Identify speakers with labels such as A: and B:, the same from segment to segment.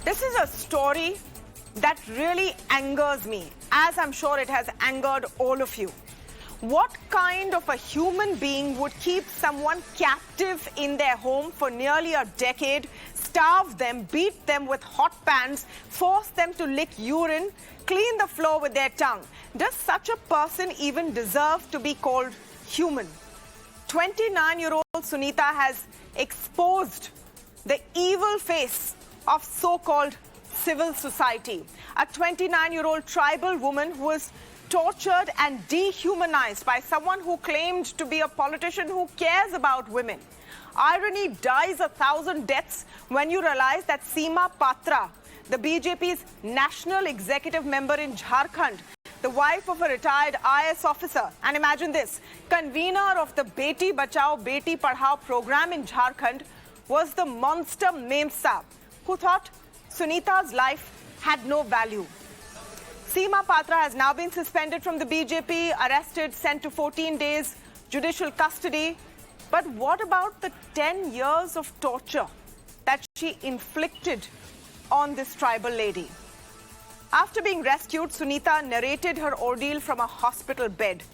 A: This is a story that really angers me, as I'm sure it has angered all of you. What kind of a human being would keep someone captive in their home for nearly a decade, starve them, beat them with hot pans, force them to lick urine, clean the floor with their tongue? Does such a person even deserve to be called human? 29-year-old Sunita has exposed the evil face of so-called civil society. A 29-year-old tribal woman who was tortured and dehumanized by someone who claimed to be a politician who cares about women. Irony dies 1,000 deaths when you realize that Seema Patra, the BJP's national executive member in Jharkhand, the wife of a retired IAS officer, and imagine this, convener of the Beti Bachao Beti Padhao program in Jharkhand, was the Monster Memsaab, who thought Sunita's life had no value. Seema Patra has now been suspended from the BJP, arrested, sent to 14 days judicial custody. But what about the 10 years of torture that she inflicted on this tribal lady? After being rescued, Sunita narrated her ordeal from a hospital bed.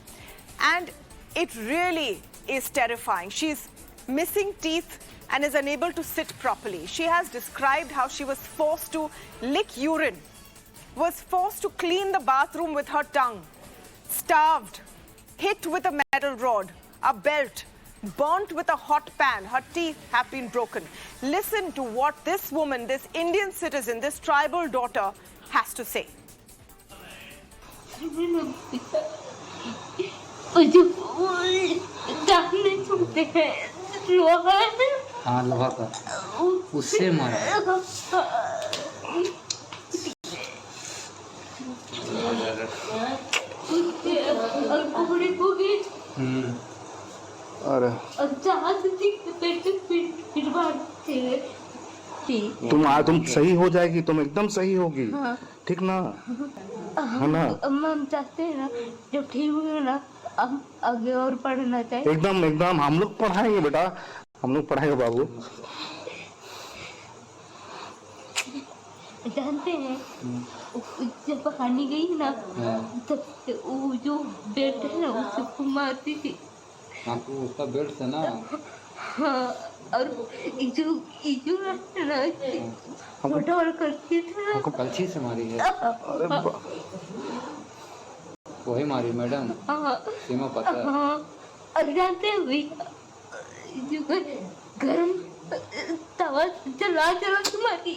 A: And it really is terrifying. She's missing teeth and is unable to sit properly. She has described how she was forced to lick urine, was forced to clean the bathroom with her tongue, starved, hit with a metal rod, a belt, burnt with a hot pan. Her teeth have been broken. Listen to what this woman, this Indian citizen, this tribal daughter has to say.
B: हाँ लोहा का उससे मारा
C: तुम सही हो जाएगी, तुम एकदम सही होगी, ठीक ना? है ना?
D: हम चाहते हैं ना जब ठीक होगा ना हम आगे और पढ़ना चाहिए।
C: एकदम एकदम हम लोग पढ़ाएंगे बेटा, हम लोग पढ़ाएंगे बाबू।
D: जानते हैं जब पकाने गई ना तब वो जो बेल्ट है ना उससे मारती थी।
B: आपको उसका बेल्ट था ना?
D: हाँ, और जो ना छोटा और करती थी ना।
B: आपको कलछी से मारी है? वही मारी मैडम?
D: हाँ।
B: सीमा पत्रा।
D: हाँ, और जानते हैं भैया जो गरम तवा चला तुम्हारी।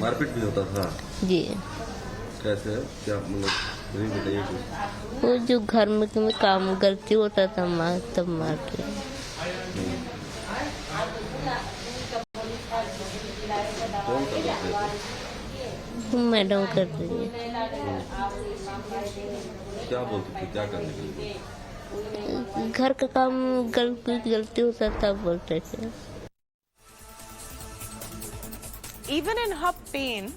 E: मारपीट भी होता था?
D: जी।
E: कैसे? क्या मतलब नहीं बताइए कुछ।
D: वो जो घर में तुम्हें काम करती होता था माँ तब मार के।
E: कौन कर रहे थे?
D: मैडम कर रही है।
E: क्या बोलती थी, क्या करने के लिए?
D: घर का काम गलती होता था बोलते थे।
A: Even in her pain,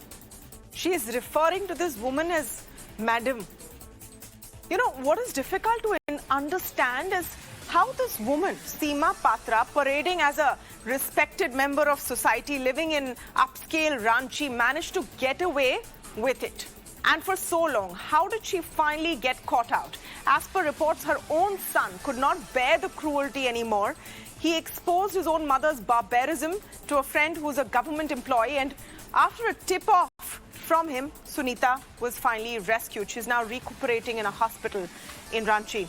A: she is referring to this woman as madam. You know, what is difficult to understand is how this woman, Seema Patra, parading as a respected member of society living in upscale Ranchi, managed to get away with it. And for so long, how did she finally get caught out? As per reports, her own son could not bear the cruelty anymore. He exposed his own mother's barbarism to a friend who's a government employee, and after a tip-off from him, Sunita was finally rescued. She's now recuperating in a hospital in Ranchi.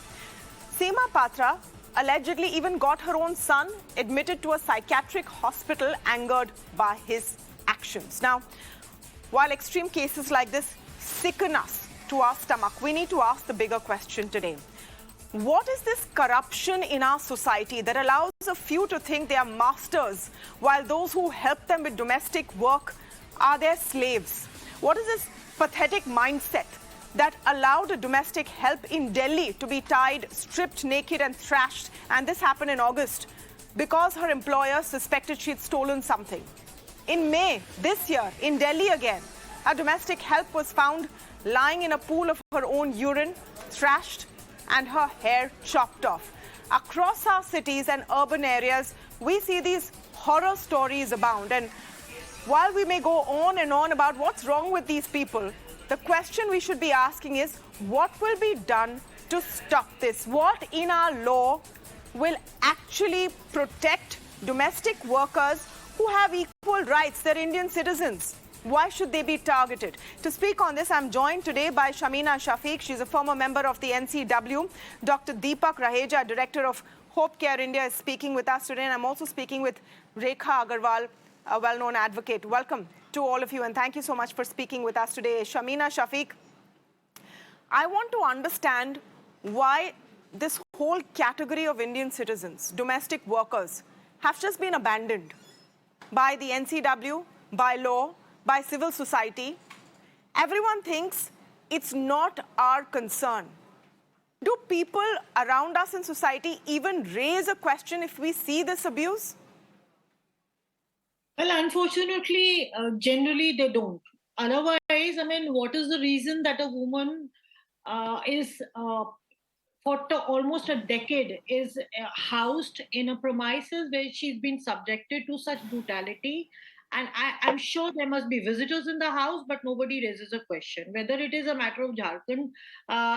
A: Seema Patra allegedly even got her own son admitted to a psychiatric hospital, angered by his actions. Now, while extreme cases like this sicken us to our stomach, we need to ask the bigger question today. What is this corruption in our society that allows a few to think they are masters while those who help them with domestic work are their slaves? What is this pathetic mindset that allowed a domestic help in Delhi to be tied, stripped naked and thrashed? And this happened in August because her employer suspected she had stolen something. In May this year, in Delhi again, a domestic help was found lying in a pool of her own urine, thrashed, and her hair chopped off. Across our cities and urban areas, we see these horror stories abound. And while we may go on and on about what's wrong with these people, the question we should be asking is, what will be done to stop this? What in our law will actually protect domestic workers who have equal rights? They're Indian citizens. Why should they be targeted? To speak on this, I'm joined today by Shamina Shafiq. She's a former member of the NCW. Dr Deepak Raheja, Director of Hope Care India, is speaking with us today. And I'm also speaking with Rekha Aggarwal, a well-known advocate. Welcome to all of you, and thank you so much for speaking with us today. Shamina Shafiq, I want to understand why this whole category of Indian citizens, domestic workers, have just been abandoned by the NCW, by law, by civil society. Everyone thinks it's not our concern. Do people around us in society even raise a question if we see this abuse?
F: Well, unfortunately, generally they don't. Otherwise, I mean, what is the reason that a woman is for almost a decade is housed in a premises where she's been subjected to such brutality? And I'm sure there must be visitors in the house, but nobody raises a question. Whether it is a matter of Jharkhand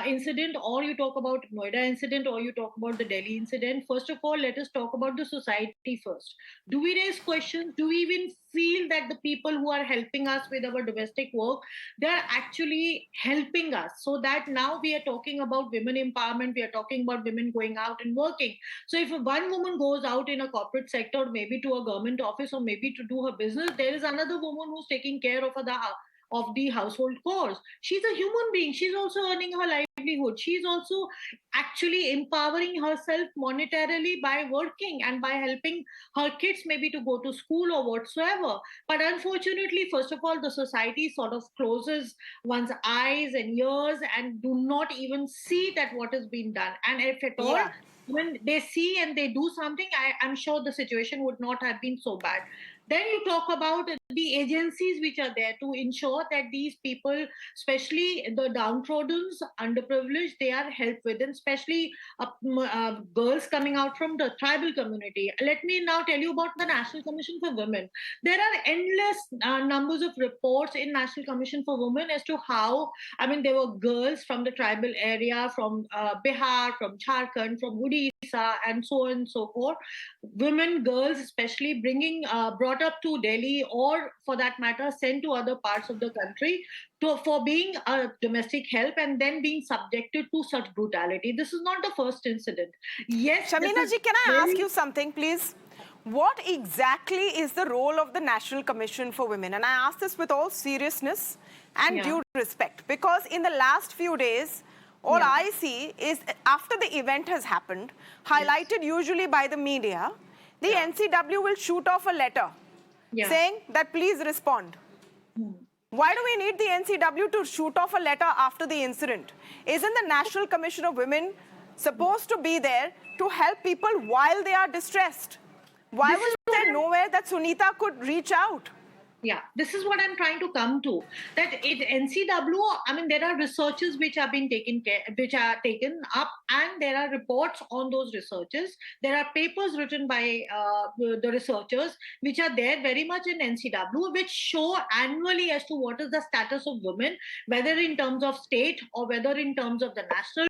F: incident, or you talk about Noida incident, or you talk about the Delhi incident, first of all, let us talk about the society first. Do we raise questions? Do we even feel that the people who are helping us with our domestic work, they are actually helping us? So that now we are talking about women empowerment, we are talking about women going out and working. So if one woman goes out in a corporate sector, maybe to a government office or maybe to do her business, there is another woman who's taking care of the household chores. She's a human being. She's also earning her livelihood. She's also actually empowering herself monetarily by working and by helping her kids maybe to go to school or whatsoever. But unfortunately, first of all, the society sort of closes one's eyes and ears and do not even see that what is being done. And if at all, when they see and they do something, I'm sure the situation would not have been so bad. Then you talk about the agencies which are there to ensure that these people, especially the downtrodden, underprivileged, they are helped with, and especially girls coming out from the tribal community. Let me now tell you about the National Commission for Women. There are endless numbers of reports in National Commission for Women as to how, I mean, there were girls from the tribal area, from Bihar, from Jharkhand, from Odisha, and so on and so forth. Women, girls especially, brought up to Delhi, or for that matter sent to other parts of the country for being a domestic help, and then being subjected to such brutality. This is not the first incident. Yes,
A: Shamina ji, can I ask you something, please? What exactly is the role of the National Commission for Women? And I ask this with all seriousness and due respect, because in the last few days, all I see is, after the event has happened, highlighted usually by the media, the NCW will shoot off a letter saying that please respond. Why do we need the NCW to shoot off a letter after the incident? Isn't the National Commission of Women supposed to be there to help people while they are distressed? Why was there nowhere that Sunita could reach out?
F: Yeah, this is what I'm trying to come to. That NCW, I mean, there are researches which are taken up, and there are reports on those researches. There are papers written by the researchers which are there very much in NCW, which show annually as to what is the status of women, whether in terms of state or whether in terms of the national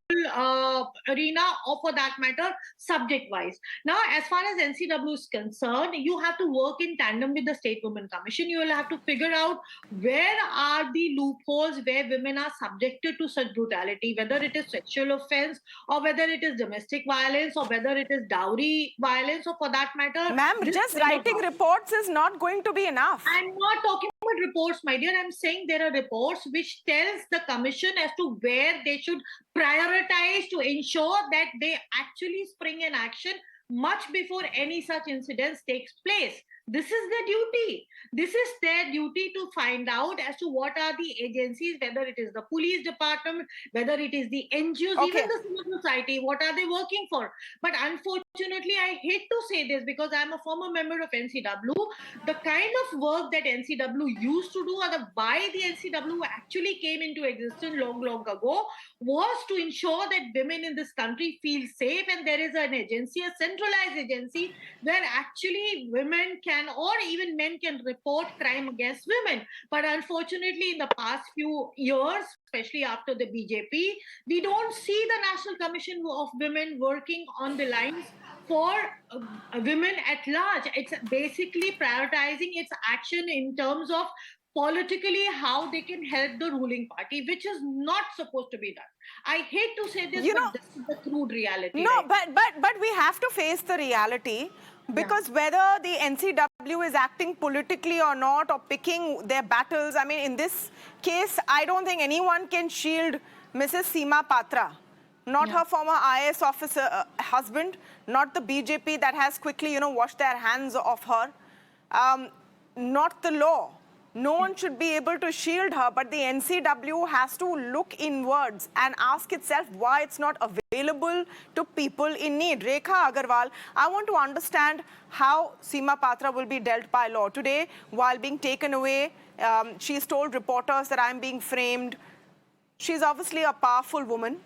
F: arena, or for that matter, subject-wise. Now, as far as NCW is concerned, you have to work in tandem with the State Women Commission. You will have to figure out where are the loopholes where women are subjected to such brutality, whether it is sexual offense, or whether it is domestic violence, or whether it is dowry violence, or for that matter...
A: Ma'am, just writing reports is not going to be enough.
F: I'm not talking about reports, my dear. I'm saying there are reports which tells the commission as to where they should prioritize to ensure that they actually spring an action much before any such incidents takes place. This is their duty. This is their duty to find out as to what are the agencies, whether it is the police department, whether it is the NGOs, even the civil society, what are they working for? But unfortunately, unfortunately, I hate to say this because I'm a former member of NCW. The kind of work that NCW used to do, or why the NCW actually came into existence long, long ago, was to ensure that women in this country feel safe, and there is an agency, a centralized agency, where actually women can, or even men can, report crime against women. But unfortunately, in the past few years, especially after the BJP, we don't see the National Commission of Women working on the lines for women at large. It's basically prioritizing its action in terms of politically how they can help the ruling party, which is not supposed to be done. I hate to say this, but this is the crude reality.
A: No,
F: right?
A: but we have to face the reality, because whether the NCW is acting politically or not, or picking their battles, I mean, in this case, I don't think anyone can shield Mrs. Seema Patra. Not her former IAS officer husband, not the BJP that has quickly, washed their hands off her, not the law. No one should be able to shield her, but the NCW has to look inwards and ask itself why it's not available to people in need. Rekha Aggarwal, I want to understand how Seema Patra will be dealt by law. Today, while being taken away, she's told reporters that I'm being framed. She's obviously a powerful woman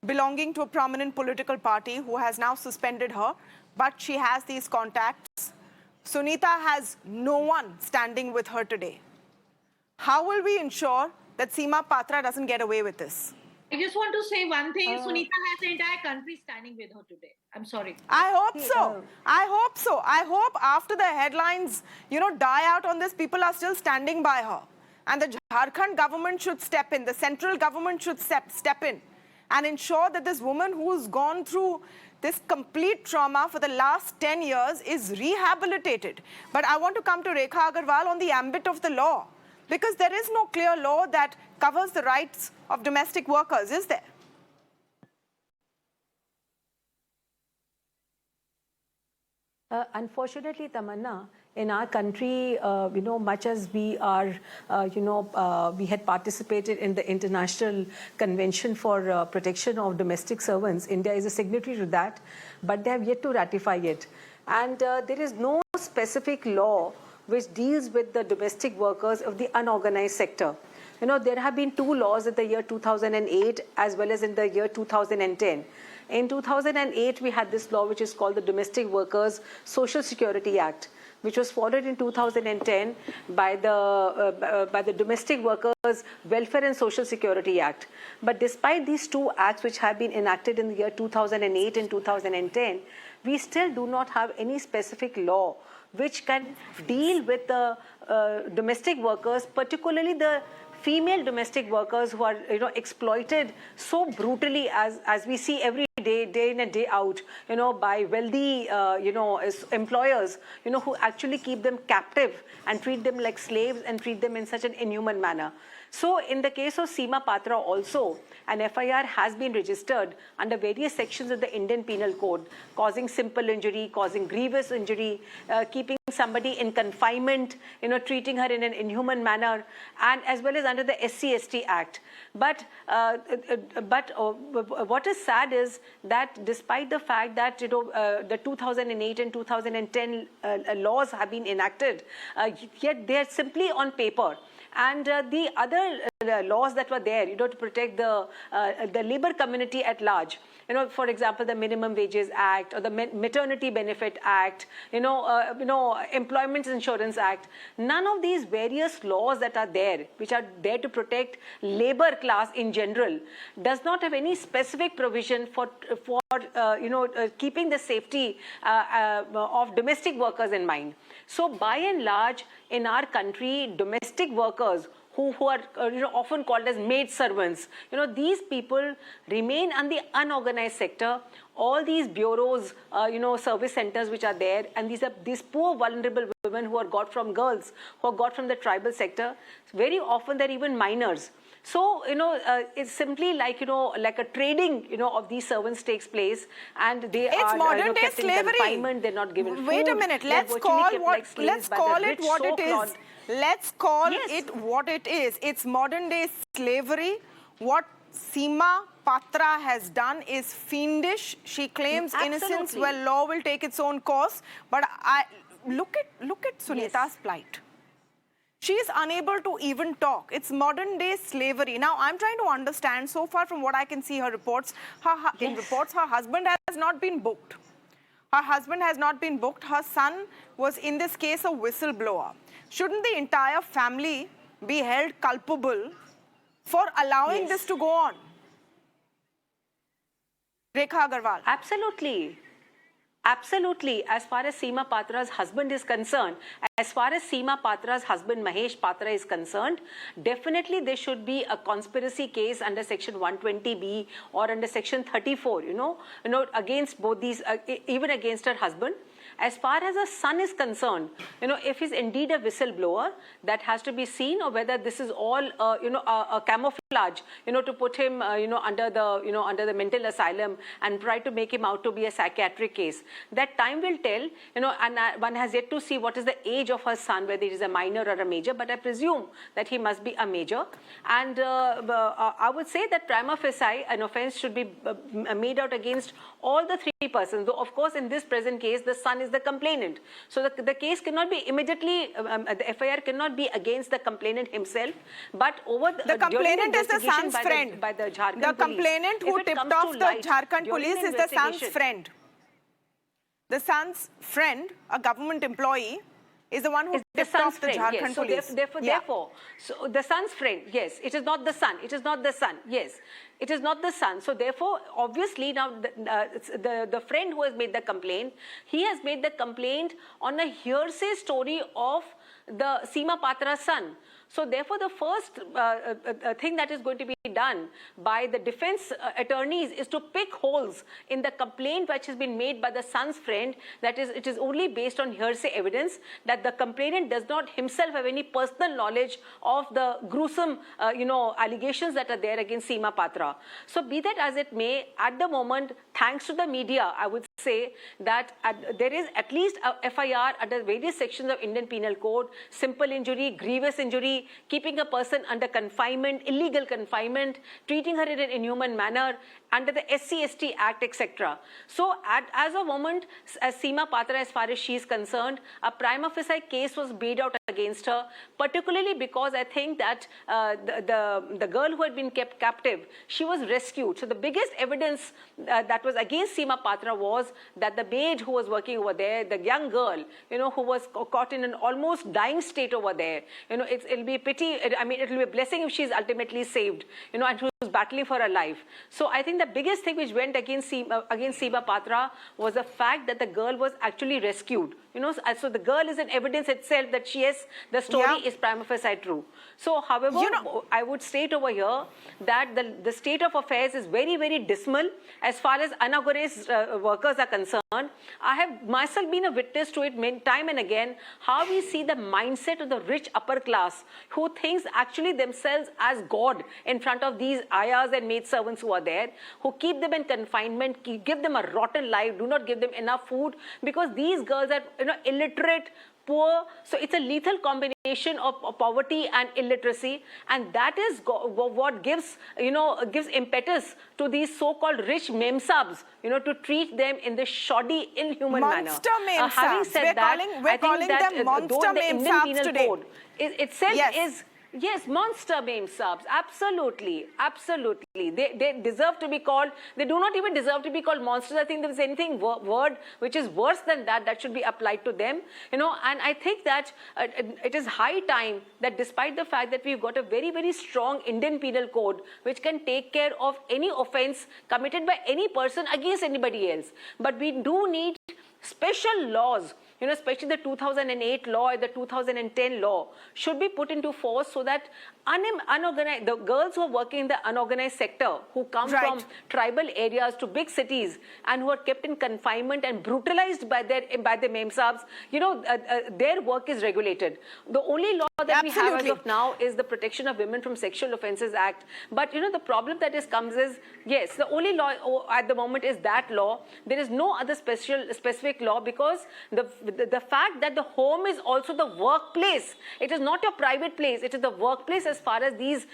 A: belonging to a prominent political party who has now suspended her, but she has these contacts. Sunita has no one standing with her today. How will we ensure that Seema Patra doesn't get away with this?
F: I just want to say one thing. Sunita has the entire country standing with her today. I'm sorry.
A: I hope so. I hope so. I hope after the headlines, die out on this, people are still standing by her. And the Jharkhand government should step in. The central government should step in and ensure that this woman who's gone through this complete trauma for the last 10 years is rehabilitated. But I want to come to Rekha Aggarwal on the ambit of the law, because there is no clear law that covers the rights of domestic workers, is there?
G: Unfortunately, Tamanna, in our country, much as we are, we had participated in the International Convention for Protection of Domestic Servants. India is a signatory to that, but they have yet to ratify it. And there is no specific law which deals with the domestic workers of the unorganized sector. There have been two laws in the year 2008 as well as in the year 2010. In 2008, we had this law which is called the Domestic Workers Social Security Act, which was followed in 2010 by the Domestic Workers Welfare and Social Security Act. But despite these two acts which have been enacted in the year 2008 and 2010, we still do not have any specific law which can deal with the domestic workers, particularly the female domestic workers who are exploited so brutally as we see every day in and day out, by wealthy employers, who actually keep them captive and treat them like slaves and treat them in such an inhuman manner. So in the case of Seema Patra also, an FIR has been registered under various sections of the Indian Penal Code, causing simple injury, causing grievous injury, keeping somebody in confinement, treating her in an inhuman manner, and as well as under the SC/ST Act. But what is sad is that despite the fact that the 2008 and 2010 laws have been enacted, yet they are simply on paper. And the other laws that were there, to protect the labor community at large, for example, the Minimum Wages Act or the Maternity Benefit Act, Employment Insurance Act, none of these various laws that are there, which are there to protect labor class in general, does not have any specific provision for keeping the safety of domestic workers in mind. So by and large, in our country, domestic workers who are often called as maid servants, these people remain on the unorganized sector. All these bureaus, service centers which are there, and these poor vulnerable women who are got from girls, who are got from the tribal sector, very often they're even minors. So, it's simply like a trading, of these servants takes place, and they
A: it's
G: are
A: modern day
G: kept
A: slavery.
G: in confinement, they're not given food.
A: Wait a minute, let's call it what it is. Let's call it what it is. It's modern day slavery. What Seema Patra has done is fiendish. She claims innocence.
G: Absolutely.
A: Well, law will take its own course. But look at Sunita's plight. She is unable to even talk. It's modern day slavery. Now, I'm trying to understand, so far from what I can see her reports, her husband has not been booked. Her husband has not been booked. Her son was, in this case, a whistleblower. Shouldn't the entire family be held culpable for allowing this to go on? Rekha Aggarwal.
G: Absolutely. Absolutely. As far as Seema Patra's husband is concerned, as far as Seema Patra's husband Mahesh Patra is concerned, definitely there should be a conspiracy case under section 120B or under section 34, against both these, even against her husband. As far as her son is concerned, if he's indeed a whistleblower, that has to be seen, or whether this is all, a camouflage, to put him, under the mental asylum and try to make him out to be a psychiatric case. That time will tell, and one has yet to see what is the age of her son, whether he is a minor or a major, but I presume that he must be a major. And I would say that prima facie, an offence should be made out against all the three persons, though of course in this present case, the son is the complainant. So the case cannot be immediately, the FIR cannot be against the complainant himself, but over
A: the complainant is the son's friend.
G: By the Jharkhand
A: the
G: police.
A: complainant who tipped off the Jharkhand police is the son's friend. The son's friend, a government employee, is the one who tipped off the Jharkhand police.
G: Therefore, so the son's friend, yes, it is not the son. It is not the son. Yes, it is not the son. So therefore, obviously now the friend who has made the complaint, he has made the complaint on a hearsay story of the Seema Patra's son. So therefore, the first thing that is going to be done by the defense attorneys is to pick holes in the complaint which has been made by the son's friend. That is, it is only based on hearsay evidence that the complainant does not himself have any personal knowledge of the gruesome, allegations that are there against Seema Patra. So be that as it may, at the moment, thanks to the media, I would say that there is at least a FIR under various sections of Indian Penal Code: simple injury, grievous injury, keeping a person under confinement, illegal confinement, treating her in an inhuman manner, under the SC/ST Act, etc. So as a moment, as Seema Patra, as far as she is concerned, a prima facie case was made out against her, particularly because I think that the girl who had been kept captive, she was rescued. So the biggest evidence that was against Seema Patra was that the maid who was working over there, the young girl, who was caught in an almost dying state over there, it'll be a pity, it'll be a blessing if she's ultimately saved, and who was battling for her life. So I think the biggest thing which went against Seema Patra was the fact that the girl was actually rescued. So the girl is an evidence itself that the story is prima facie true. So, however, I would state over here that the state of affairs is very, very dismal as far as unorganized workers are concerned. I have myself been a witness to it time and again, how we see the mindset of the rich upper class who thinks actually themselves as God in front of these ayahs and maid servants who are there, who keep them in confinement, give them a rotten life, do not give them enough food, because these girls are illiterate, poor. So it's a lethal combination of poverty and illiteracy, and that is what gives impetus to these so-called rich memsaabs, to treat them in this shoddy, inhuman manner.
A: Monster memsaabs.
G: Having said
A: we're calling them monster memsaabs today.
G: Code itself is. Yes, monster memsaabs, absolutely, absolutely. They deserve to be called, they do not even deserve to be called monsters. I think there is anything word which is worse than that should be applied to them, and I think that it is high time that despite the fact that we've got a very, very strong Indian Penal Code which can take care of any offence committed by any person against anybody else, but we do need special laws, especially the 2008 law and the 2010 law should be put into force so that unorganized, the girls who are working in the unorganized sector, who come from tribal areas to big cities and who are kept in confinement and brutalized by the memsaabs, their work is regulated. The only law that we have as of now is the Protection of Women from Sexual Offences Act. But the problem that comes is, yes, the only law at the moment is that law. There is no other specific law, because the fact that the home is also the workplace. It is not your private place. It is the workplace as far as these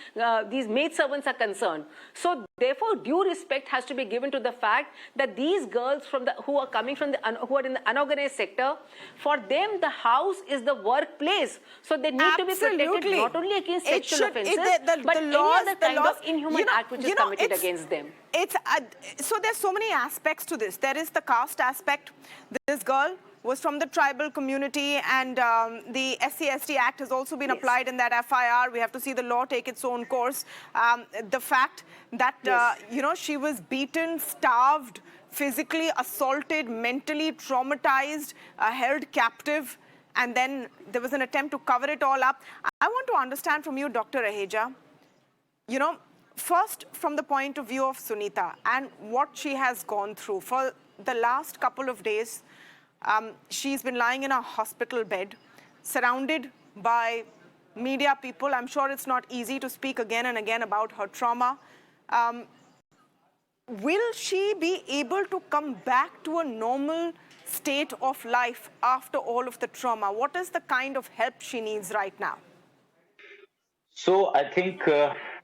G: maid servants are concerned. So therefore, due respect has to be given to the fact that these girls who are coming from who are in the unorganized sector, for them the house is the workplace. So they need to be protected not only against sexual offences, but any other kind of inhuman act which is committed against them.
A: So there's so many aspects to this. There is the caste aspect. This girl was from the tribal community, and the SC/ST Act has also been applied in that FIR. We have to see the law take its own course. The fact that she was beaten, starved, physically assaulted, mentally traumatized, held captive, and then there was an attempt to cover it all up. I want to understand from you, Dr. Raheja, first from the point of view of Sunita and what she has gone through. For the last couple of days, she's been lying in a hospital bed, surrounded by media people. I'm sure it's not easy to speak again and again about her trauma. Will she be able to come back to a normal state of life after all of the trauma? What is the kind of help she needs right now?
H: So I think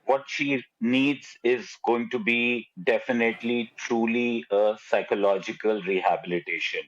H: what she needs is going to be definitely, truly psychological rehabilitation.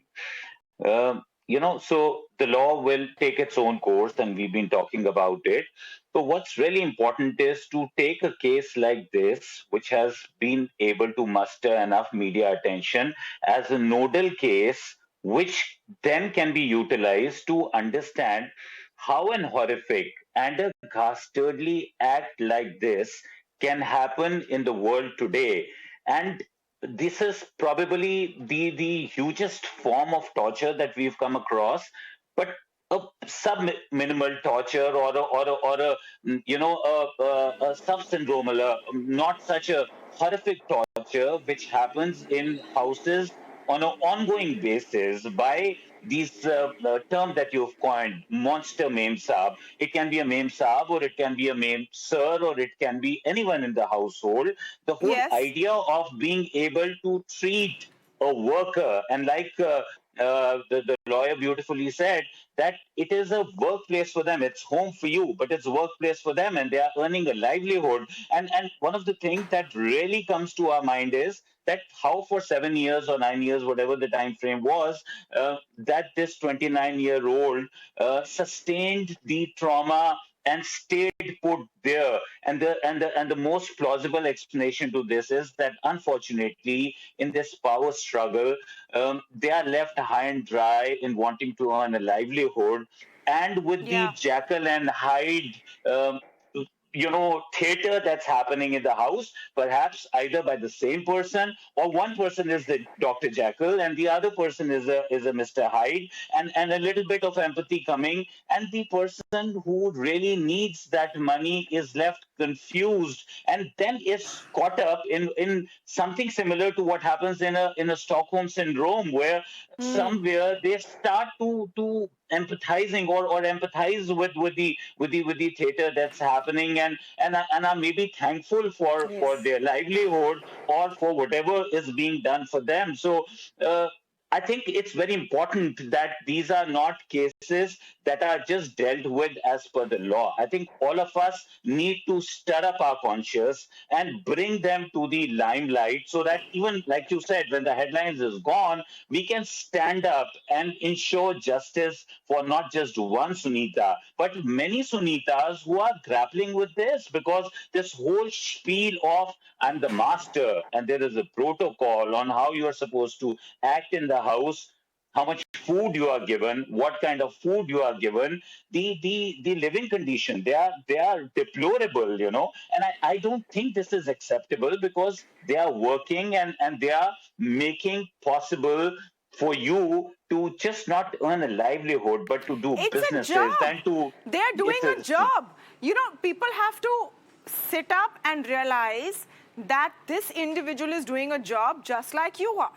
H: So the law will take its own course, and we've been talking about it. So what's really important is to take a case like this, which has been able to muster enough media attention, as a nodal case, which then can be utilized to understand how an horrific and a ghastly act like this can happen in the world today. And this is probably the hugest form of torture that we've come across, but a sub-minimal torture a sub-syndromal, not such a horrific torture which happens in houses on an ongoing basis by these term that you've coined, Monster Memsaab. It can be a Memsaab, or it can be a Mem Sir, or it can be anyone in the household. The whole idea of being able to treat a worker, and like the lawyer beautifully said, that it is a workplace for them. It's home for you, but it's a workplace for them, and they are earning a livelihood. And one of the things that really comes to our mind is that how for 7 years or 9 years, whatever the time frame was, that this 29-year-old sustained the trauma and stayed put there. And the most plausible explanation to this is that, unfortunately, in this power struggle, they are left high and dry in wanting to earn a livelihood. And with the Jekyll and Hyde theater that's happening in the house, perhaps either by the same person, or one person is the Dr. Jekyll and the other person is a Mr. Hyde, and a little bit of empathy coming, and the person who really needs that money is left confused, and then is caught up in something similar to what happens in a Stockholm syndrome, where somewhere they start to empathizing or empathize with the theater that's happening, and are maybe thankful for their livelihood or for whatever is being done for them. So I think it's very important that these are not cases that are just dealt with as per the law. I think all of us need to stir up our conscience and bring them to the limelight, so that even, like you said, when the headlines is gone, we can stand up and ensure justice for not just one Sunita, but many Sunitas who are grappling with this, because this whole spiel of I'm the master and there is a protocol on how you are supposed to act in the house, how much food you are given, what kind of food you are given, the living condition, they are deplorable, and I don't think this is acceptable, because they are working and they are making possible for you to just not earn a livelihood, but to do businesses and to...
A: They're doing a job. People have to sit up and realize that this individual is doing a job just like you are.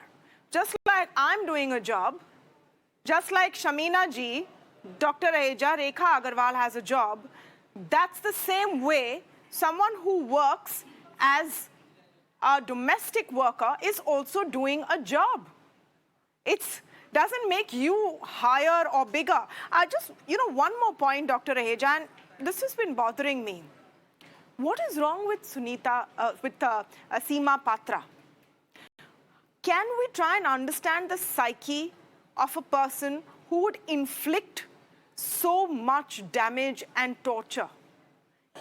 A: Just like I'm doing a job, just like Shamina ji, Dr. Raheja, Rekha Aggarwal has a job. That's the same way someone who works as a domestic worker is also doing a job. doesn't make you higher or bigger. I just, one more point, Dr. Raheja, and this has been bothering me. What is wrong with Seema Patra? Can we try and understand the psyche of a person who would inflict so much damage and torture?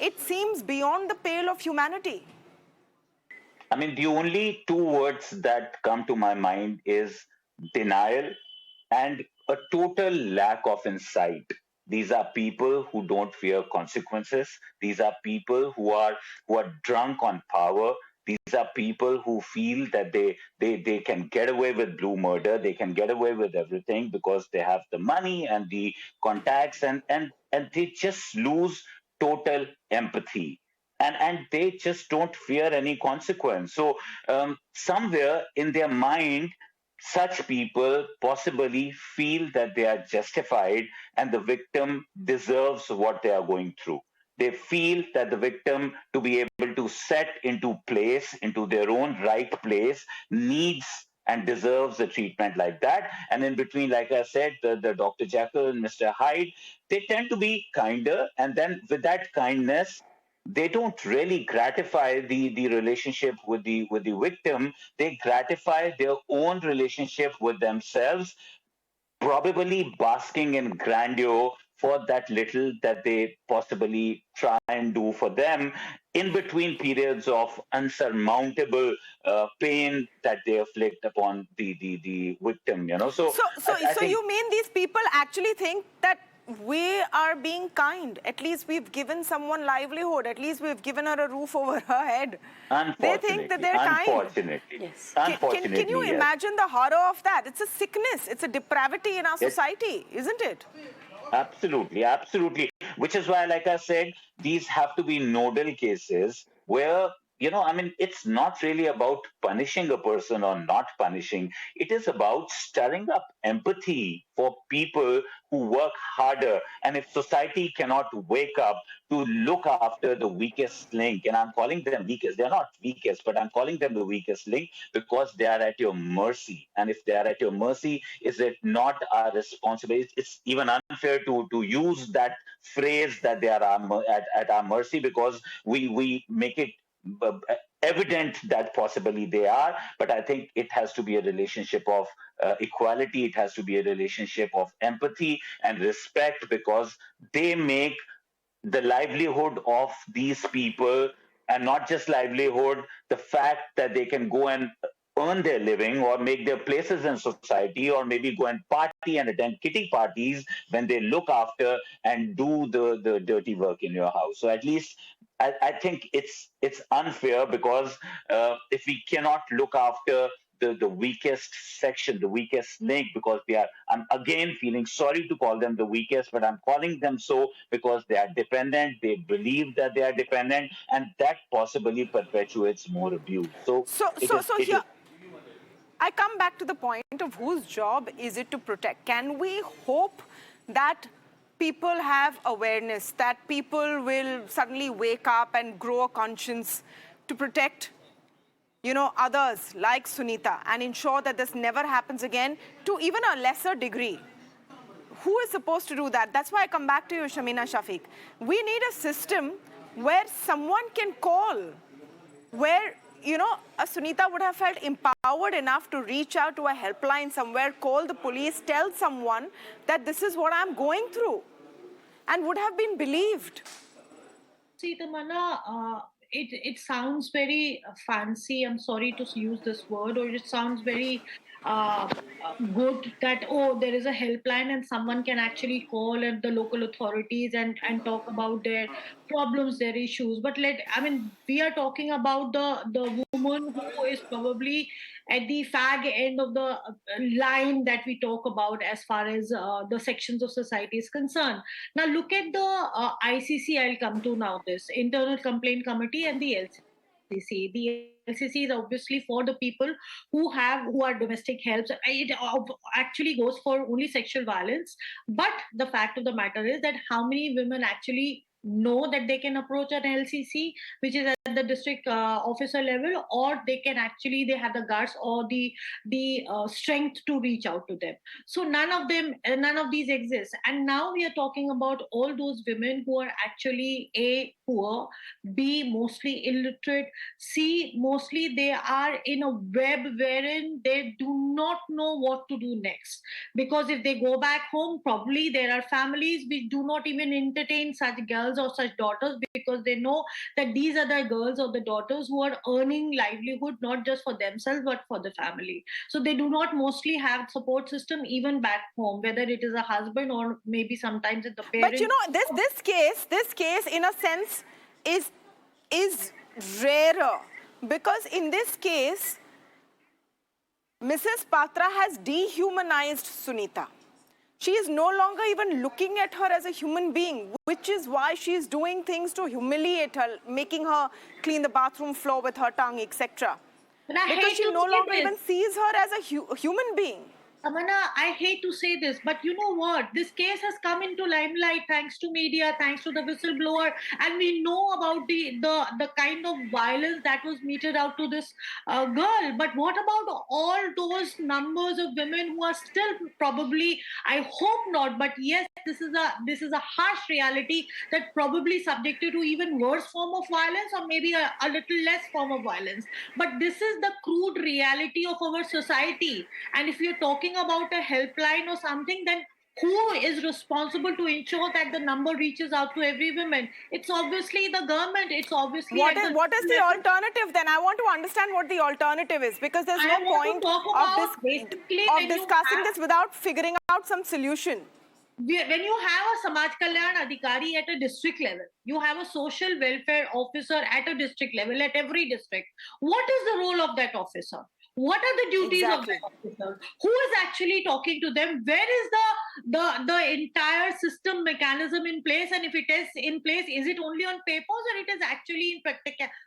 A: It seems beyond the pale of humanity.
H: I mean, the only two words that come to my mind is denial and a total lack of insight. These are people who don't fear consequences. These are people who are drunk on power. These are people who feel that they can get away with blue murder. They can get away with everything because they have the money and the contacts, and they just lose total empathy. And they just don't fear any consequence. So somewhere in their mind, such people possibly feel that they are justified and the victim deserves what they are going through. They feel that the victim, to be able to set into place, into their own right place, needs and deserves a treatment like that. And in between, like I said, the Dr. Jekyll and Mr. Hyde, they tend to be kinder. And then with that kindness, they don't really gratify the relationship with the victim. They gratify their own relationship with themselves, probably basking in grandeur for that little that they possibly try and do for them in between periods of unsurmountable pain that they afflict upon the victim, so I
A: So
H: think
A: you mean these people actually think that we are being kind? At least we've given someone livelihood. At least we've given her a roof over her head. They think that they're kind.
H: Unfortunately,
G: Yes.
A: Can you
H: yes.
A: imagine the horror of that? It's a sickness. It's a depravity in our
H: Yes.
A: society, isn't it?
H: Absolutely, absolutely. Which is why, like I said, these have to be nodal cases where, I mean, it's not really about punishing a person or not punishing. It is about stirring up empathy for people who work harder. And if society cannot wake up to look after the weakest link, and I'm calling them weakest, they're not weakest, but I'm calling them the weakest link because they are at your mercy. And if they are at your mercy, is it not our responsibility? It's even unfair to use that phrase that they are at our mercy, because we make it uh, evident that possibly they are. But I think it has to be a relationship of equality. It has to be a relationship of empathy and respect, because they make the livelihood of these people, and not just livelihood, the fact that they can go and earn their living or make their places in society, or maybe go and party and attend kitty parties when they look after and do the dirty work in your house. So at least I think it's unfair, because if we cannot look after the weakest section, the weakest link, because I'm again feeling sorry to call them the weakest, but I'm calling them so because they are dependent, they believe that they are dependent, and that possibly perpetuates more abuse. So
A: So,
H: it
A: so,
H: is,
A: so
H: it
A: here,
H: is,
A: I come back to the point of whose job is it to protect? Can we hope that people have awareness, that people will suddenly wake up and grow a conscience to protect, others like Sunita and ensure that this never happens again to even a lesser degree? Who is supposed to do that? That's why I come back to you, Shamina Shafiq. We need a system where someone can call, where, a Sunita would have felt empowered enough to reach out to a helpline somewhere, call the police, tell someone that this is what I'm going through, and would have been believed.
F: See, Tamanna, it sounds very fancy. I'm sorry to use this word, or it sounds very good that, oh, there is a helpline and someone can actually call at the local authorities and talk about their problems, their issues. But we are talking about the woman who is probably at the fag end of the line that we talk about as far as the sections of society is concerned. Now, look at the ICC. I'll come to now this Internal Complaint Committee and the LCC. The LCC is obviously for the people who are domestic helps. It actually goes for only sexual violence. But the fact of the matter is that how many women actually know that they can approach an LCC, which is at the district officer level, or they have the guts or the strength to reach out to them. So none of these exist. And now we are talking about all those women who are actually A, poor, B, mostly illiterate, C, mostly they are in a web wherein they do not know what to do next. Because if they go back home, probably there are families which do not even entertain such girls or such daughters, because they know that these are the girls or the daughters who are earning livelihood not just for themselves but for the family. So they do not mostly have support system even back home, whether it is a husband or maybe sometimes it's the parents.
A: But you know, this case in a sense is rarer, because in this case Mrs. Patra has dehumanized Sunita. She is no longer even looking at her as a human being, which is why she is doing things to humiliate her, making her clean the bathroom floor with her tongue, etc. Because she no longer even sees her as a human being.
F: Tamanna, I hate to say this, but you know what? This case has come into limelight thanks to media, thanks to the whistleblower, and we know about the kind of violence that was meted out to this girl. But what about all those numbers of women who are still probably, I hope not, but yes, this is a harsh reality, that probably subjected to even worse form of violence, or maybe a little less form of violence. But this is the crude reality of our society. And if you're talking about a helpline or something, then who is responsible to ensure that the number reaches out to every woman? It's obviously the government. It's obviously
A: what is the alternative then? I want to understand what the alternative is, because there's no point of discussing this without figuring out some solution.
F: When you have a Samaj Kalyan Adhikari at a district level, you have a social welfare officer at a district level, at every district. What is the role of that officer? What are the duties of that officer? Who is actually talking to them? Where is the entire system mechanism in place? And if it is in place, is it only on papers, or it is actually in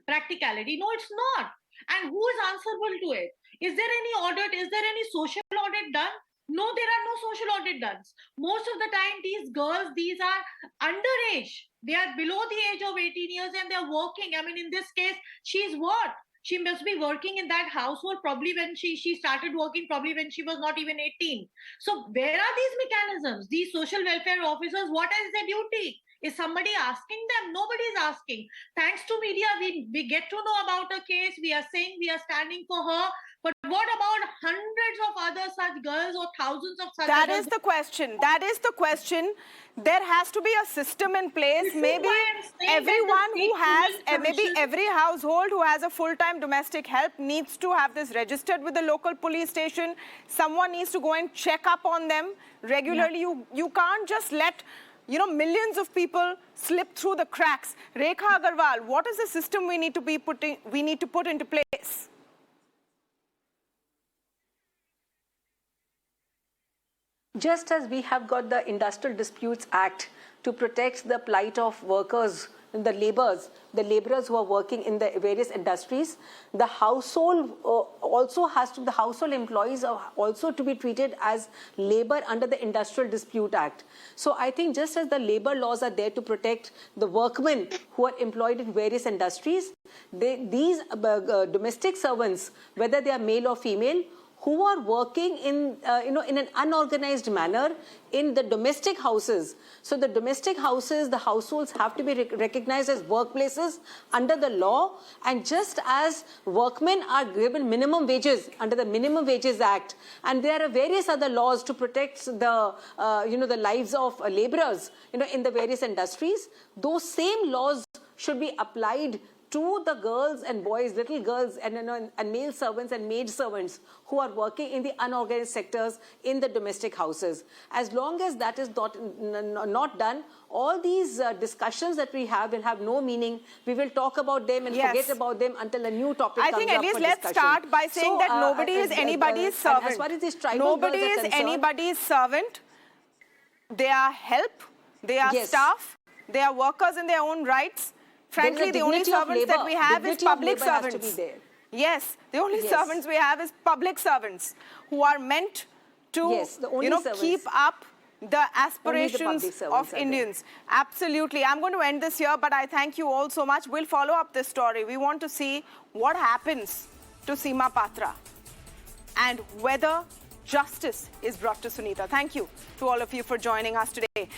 F: practicality? No, it's not. And who is answerable to it? Is there any audit? Is there any social audit done? No, there are no social audit done. Most of the time, these girls, these are underage. They are below the age of 18 years and they're working. I mean, in this case, she's what? She must be working in that household probably when she started working, probably when she was not even 18. So where are these mechanisms? These social welfare officers, what is their duty? Is somebody asking them? Nobody is asking. Thanks to media, we get to know about a case. We are saying we are standing for her. But what about hundreds of other such girls or thousands of such
A: That is the question. That is the question. There has to be a system in place. Maybe everyone who has, maybe every household who has a full-time domestic help needs to have this registered with the local police station. Someone needs to go and check up on them regularly. Yeah. You can't just let, you know, millions of people slip through the cracks. Rekha Aggarwal, what is the system we need to put into place?
G: Just as we have got the Industrial Disputes Act to protect the plight of workers, the laborers who are working in the various industries, the household the household employees are also to be treated as labor under the Industrial Dispute Act. So I think just as the labor laws are there to protect the workmen who are employed in various industries, these domestic servants, whether they are male or female, who are working in an unorganized manner in the domestic houses. So the domestic houses, the households have to be recognized as workplaces under the law. And just as workmen are given minimum wages under the Minimum Wages Act, and there are various other laws to protect the the lives of laborers in the various industries, those same laws should be applied to the girls and boys, little girls and male servants and maid servants who are working in the unorganized sectors in the domestic houses. As long as that is not done, all these discussions that we have will have no meaning. We will talk about them and forget about them until a new topic comes up for discussion.
A: I think at least let's start by saying that nobody is anybody's servant.
G: As far as these tribal
A: nobody is anybody's servant. They are help, they are staff, they are workers in their own rights. Frankly, the only servants that we have is public servants. Yes, the only servants we have is public servants who are meant to, keep up the aspirations
G: public servants
A: of
G: are there.
A: Indians. Absolutely. I'm going to end this here, but I thank you all so much. We'll follow up this story. We want to see what happens to Seema Patra and whether justice is brought to Sunita. Thank you to all of you for joining us today.